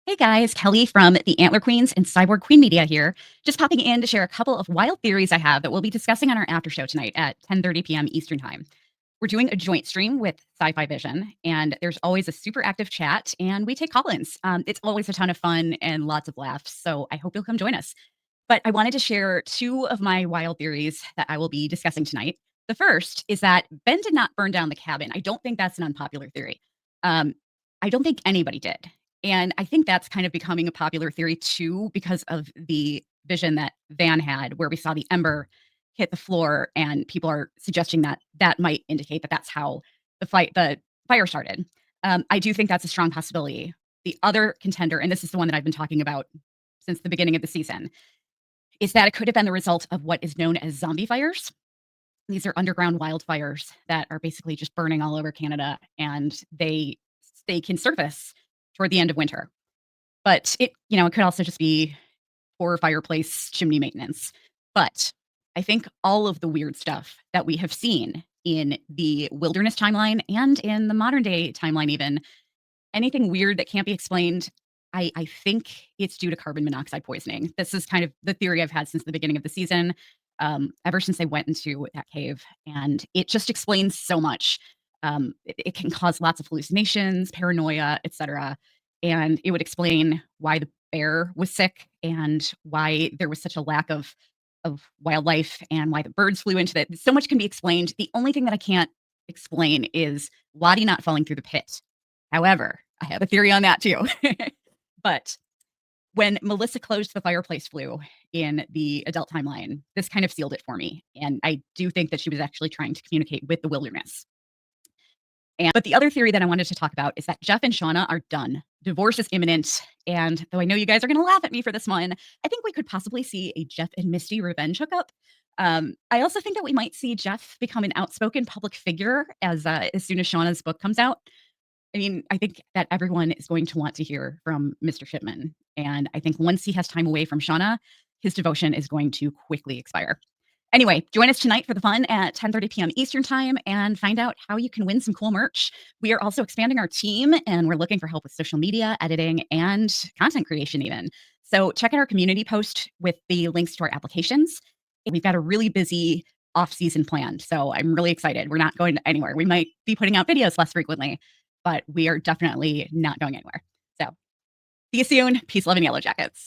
Hey guys, Kelly from the Antler Queens and Cyborg Queen Media here. Just popping in to share a couple of wild theories I have that we'll be discussing on our after show tonight at 10:30 p.m. Eastern Time. We're doing a joint stream with Sci-Fi Vision, and there's always a super active chat, and we take call-ins. It's always a ton of fun and lots of laughs, so I hope you'll come join us. But I wanted to share two of my wild theories that I will be discussing tonight. The first is that Ben did not burn down the cabin. I don't think that's an unpopular theory. Um, I don't think anybody did. And I think that's kind of becoming a popular theory too, because of the vision that Van had, where we saw the ember hit the floor, and people are suggesting that that might indicate that that's how the fire started. I do think that's a strong possibility. The other contender, and this is the one that I've been talking about since the beginning of the season, is that it could have been the result of what is known as zombie fires. These are underground wildfires that are basically just burning all over Canada, and they can surface toward the end of winter. But it could also just be poor fireplace chimney maintenance. But I think all of the weird stuff that we have seen in the wilderness timeline and in the modern day timeline, even anything weird that can't be explained, I think it's due to carbon monoxide poisoning. This is kind of the theory I've had since the beginning of the season, ever since I went into that cave, and it just explains so much. It can cause lots of hallucinations, paranoia, etc., and it would explain why the bear was sick and why there was such a lack of wildlife and why the birds flew into it. So much can be explained. The only thing that I can't explain is Lottie not falling through the pit. However, I have a theory on that too. But when Melissa closed the fireplace flue in the adult timeline, this kind of sealed it for me. And I do think that she was actually trying to communicate with the wilderness. But the other theory that I wanted to talk about is that Jeff and Shauna are done. Divorce is imminent. And though I know you guys are going to laugh at me for this one, I think we could possibly see a Jeff and Misty revenge hookup. I also think that we might see Jeff become an outspoken public figure as soon as Shauna's book comes out. I mean, I think that everyone is going to want to hear from Mr. Shipman. And I think once he has time away from Shauna, his devotion is going to quickly expire. Anyway, join us tonight for the fun at 10:30 p.m. Eastern Time and find out how you can win some cool merch. We are also expanding our team, and we're looking for help with social media, editing, and content creation even. So check out our community post with the links to our applications. We've got a really busy off-season planned, so I'm really excited. We're not going anywhere. We might be putting out videos less frequently, but we are definitely not going anywhere. So see you soon. Peace, love, and Yellowjackets.